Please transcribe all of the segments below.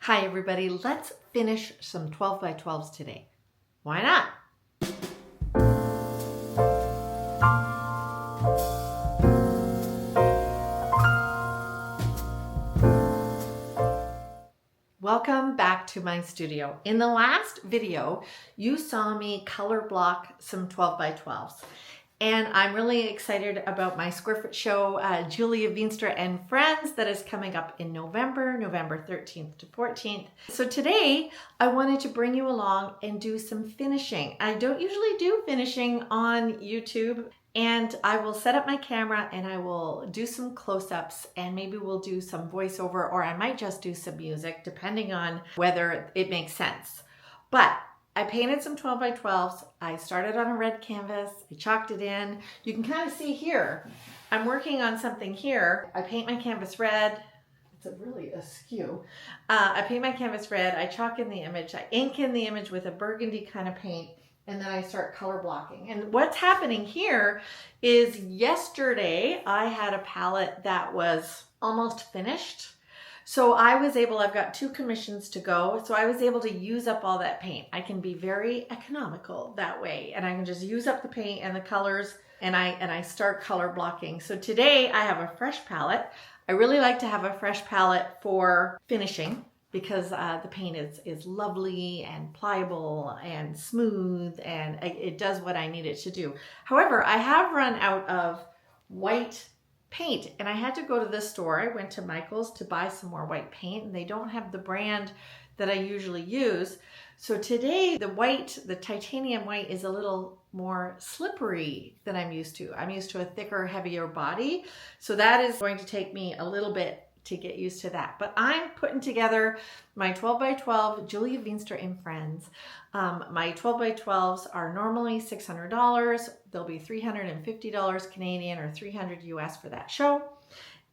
Hi everybody, let's finish some 12 by 12s today. Why not? Welcome back to my studio. In the last video, you saw me color block some 12 by 12s. And I'm really excited about my square foot show, Julia Veenstra and Friends, that is coming up in November 13th to 14th. So today I wanted to bring you along and do some finishing. I don't usually do finishing on YouTube, and I will set up my camera and I will do some close-ups, and maybe we'll do some voiceover, or I might just do some music depending on whether it makes sense. But I painted some 12 by 12s. I started on a red canvas. I chalked it in. You can kind of see here, I'm working on something here. I paint my canvas red. It's really askew. I paint my canvas red. I chalk in the image. I ink in the image with a burgundy kind of paint. And then I start color blocking. And what's happening here is yesterday I had a palette that was almost finished. So I've got 2 commissions to go. So I was able to use up all that paint. I can be very economical that way. And I can just use up the paint and the colors, and I start color blocking. So today I have a fresh palette. I really like to have a fresh palette for finishing because the paint is lovely and pliable and smooth, and it does what I need it to do. However, I have run out of white paint, and I had to go to the store. I went to Michael's to buy some more white paint, and they don't have the brand that I usually use. So today the titanium white is a little more slippery than I'm used to. I'm used to a thicker, heavier body. So that is going to take me a little bit to get used to that. But I'm putting together my 12 by 12 Julia Veenstra and Friends. My 12 by 12s are normally $600. They'll be $350 Canadian or $300 US for that show.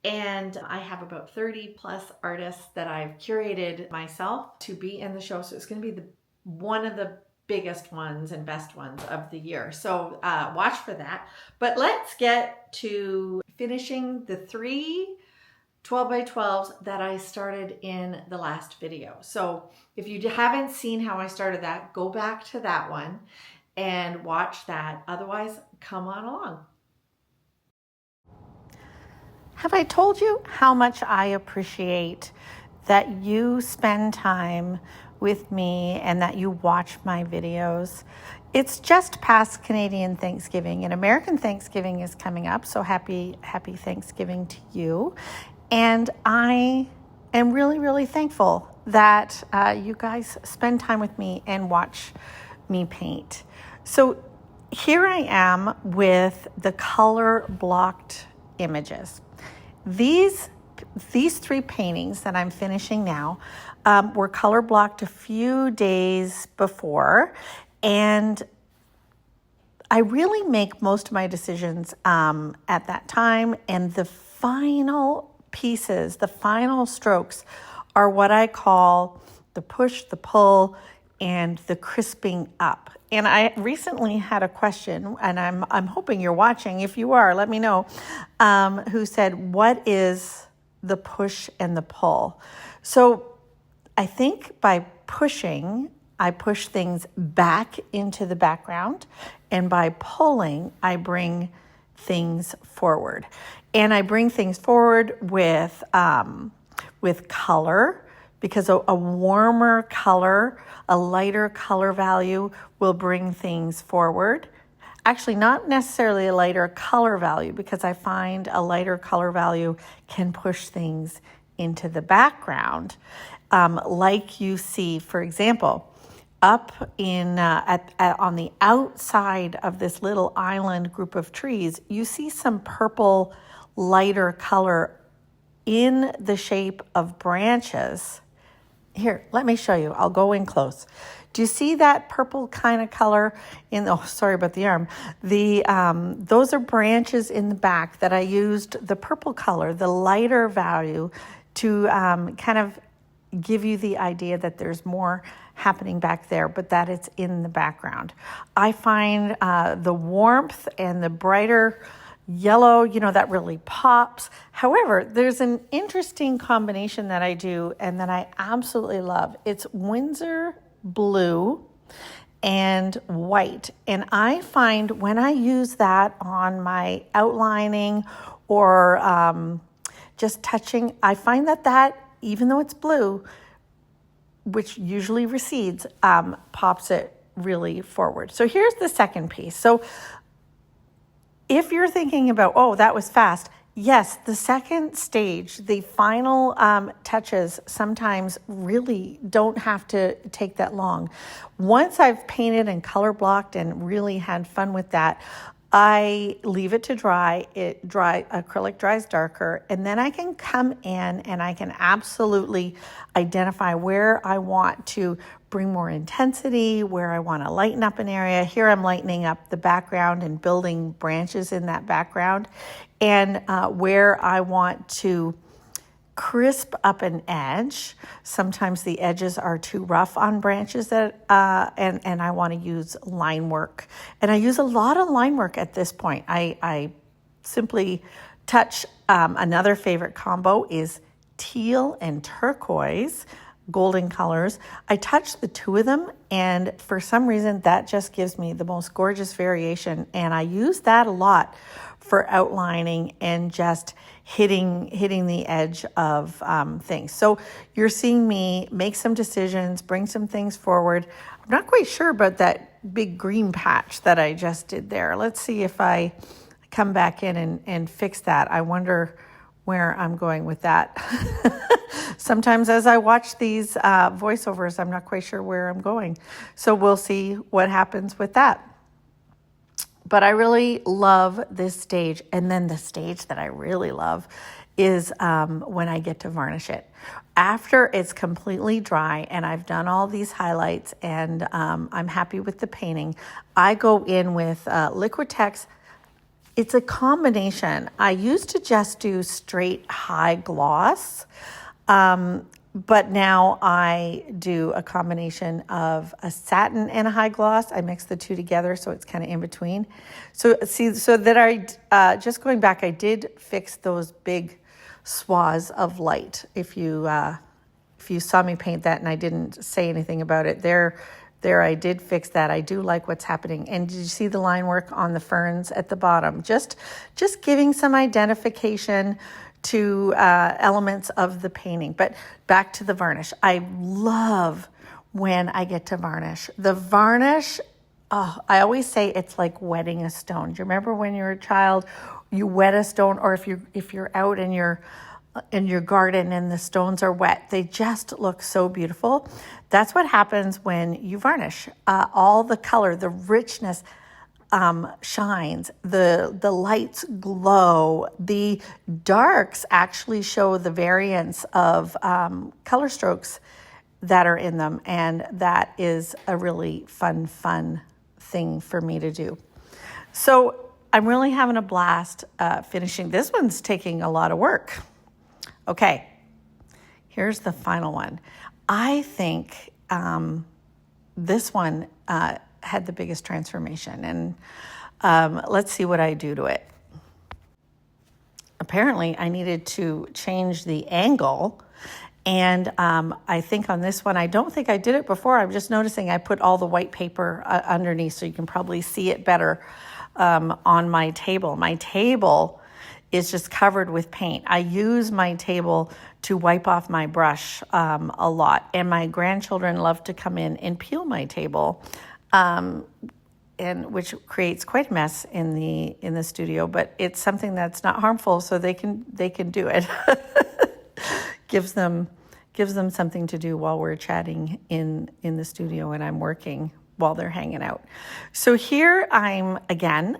And I have about 30 plus artists that I've curated myself to be in the show. So it's going to be one of the biggest ones and best ones of the year. So watch for that. But let's get to finishing the 3 12 by 12s that I started in the last video. So if you haven't seen how I started that, go back to that one and watch that. Otherwise, come on along. Have I told you how much I appreciate that you spend time with me and that you watch my videos? It's just past Canadian Thanksgiving, and American Thanksgiving is coming up, so happy Thanksgiving to you. And I am really, really thankful that you guys spend time with me and watch me paint. So here I am with the color blocked images. These 3 paintings that I'm finishing now were color blocked a few days before, and I really make most of my decisions at that time, and the final pieces, the final strokes, are what I call the push, the pull, and the crisping up. And I recently had a question, and I'm hoping you're watching. If you are, let me know, who said, what is the push and the pull? So I think by pushing, I push things back into the background, and by pulling, I bring things forward. And I bring things forward with color, because a warmer color, a lighter color value will bring things forward. Actually, not necessarily a lighter color value, because I find a lighter color value can push things into the background. Like you see, for example, up in on the outside of this little island group of trees, you see some purple, lighter color in the shape of branches. Here, let me show you. I'll go in close. Do you see that purple kind of color in, oh, sorry about the arm. Those are branches in the back that I used the purple color, the lighter value, to kind of give you the idea that there's more happening back there, but that it's in the background. I find the warmth and the brighter yellow, you know, that really pops. However, there's an interesting combination that I do and that I absolutely love. It's Windsor blue and white. And I find when I use that on my outlining or just touching, I find that even though it's blue, which usually recedes, pops it really forward. So here's the second piece. So if you're thinking about, oh, that was fast, yes, the second stage, the final touches sometimes really don't have to take that long. Once I've painted and color blocked and really had fun with that, I leave it to dry. Acrylic dries darker, and then I can come in and I can absolutely identify where I want to bring more intensity, where I want to lighten up an area. Here I'm lightening up the background and building branches in that background, and where I want to crisp up an edge. Sometimes the edges are too rough on branches and I want to use line work. And I use a lot of line work at this point. I simply touch, another favorite combo is teal and turquoise, golden colors. I touch the two of them, and for some reason that just gives me the most gorgeous variation. And I use that a lot for outlining and just hitting the edge of things. So you're seeing me make some decisions, bring some things forward. I'm not quite sure about that big green patch that I just did there. Let's see if I come back in and fix that. I wonder where I'm going with that. Sometimes as I watch these voiceovers, I'm not quite sure where I'm going. So we'll see what happens with that. But I really love this stage. And then the stage that I really love is when I get to varnish it. After it's completely dry and I've done all these highlights and I'm happy with the painting, I go in with Liquitex. It's a combination. I used to just do straight high gloss, but now I do a combination of a satin and a high gloss. I mix the two together so it's kind of in between. So that just going back, I did fix those big swaths of light. If you saw me paint that and I didn't say anything about it, there I did fix that. I do like what's happening. And did you see the line work on the ferns at the bottom? Just giving some identification to elements of the painting. But back to the varnish. I love when I get to varnish. The varnish, I always say it's like wetting a stone. Do you remember when you were a child, you wet a stone, or if you're out in your garden and the stones are wet, they just look so beautiful. That's what happens when you varnish. All the color, the richness, shines, the lights glow, the darks actually show the variance of color strokes that are in them, and that is a really fun thing for me to do. So I'm really having a blast finishing. This one's taking a lot of work. Okay, here's the final one. I think this one had the biggest transformation, and let's see what I do to it. Apparently I needed to change the angle, and I think on this one, I don't think I did it before. I'm just noticing I put all the white paper underneath so you can probably see it better on my table. My table is just covered with paint. I use my table to wipe off my brush a lot, and my grandchildren love to come in and peel my table, and which creates quite a mess in the studio, but it's something that's not harmful, so they can do it. gives them something to do while we're chatting in the studio and I'm working while they're hanging out. So here I'm again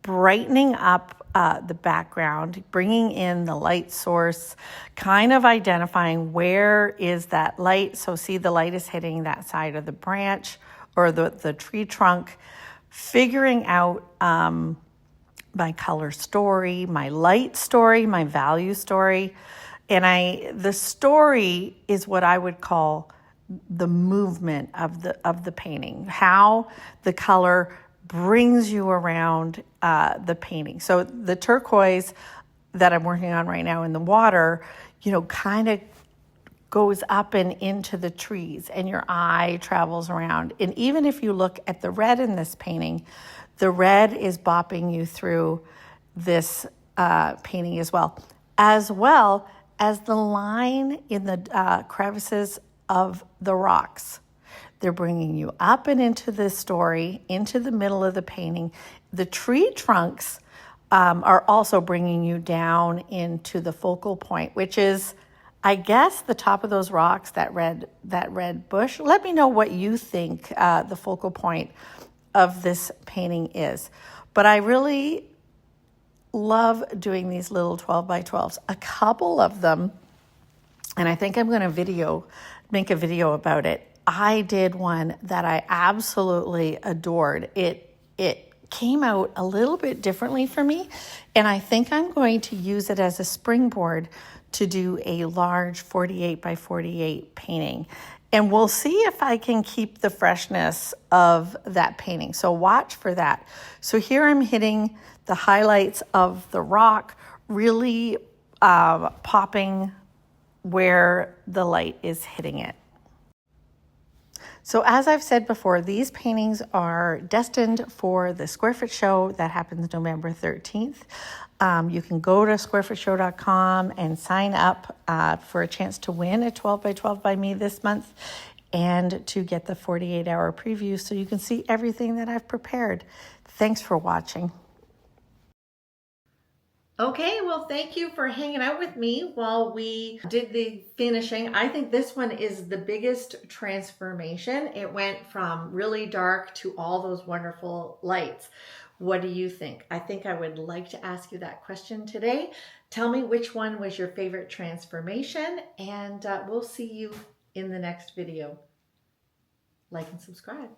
brightening up the background, bringing in the light source, kind of identifying where is that light. So see, the light is hitting that side of the branch or the tree trunk, figuring out my color story, my light story, my value story. And the story is what I would call the movement of the painting, how the color brings you around the painting. So the turquoise that I'm working on right now in the water, you know, kind of goes up and into the trees, and your eye travels around. And even if you look at the red in this painting, the red is bopping you through this painting as well as the line in the crevices of the rocks. They're bringing you up and into this story, into the middle of the painting. The tree trunks are also bringing you down into the focal point, which is, I guess, the top of those rocks, that red bush. Let me know what you think the focal point of this painting is. But I really love doing these little 12 by 12s. A couple of them, and I think I'm going to make a video about it. I did one that I absolutely adored. It came out a little bit differently for me, and I think I'm going to use it as a springboard to do a large 48 by 48 painting. And we'll see if I can keep the freshness of that painting. So watch for that. So here I'm hitting the highlights of the rock, really popping where the light is hitting it. So as I've said before, these paintings are destined for the Square Foot Show that happens November 13th. You can go to squarefootshow.com and sign up for a chance to win a 12 by 12 by me this month, and to get the 48-hour preview so you can see everything that I've prepared. Thanks for watching. Okay, well, thank you for hanging out with me while we did the finishing. I think this one is the biggest transformation. It went from really dark to all those wonderful lights. What do you think? I think I would like to ask you that question today. Tell me which one was your favorite transformation, and we'll see you in the next video. Like and subscribe.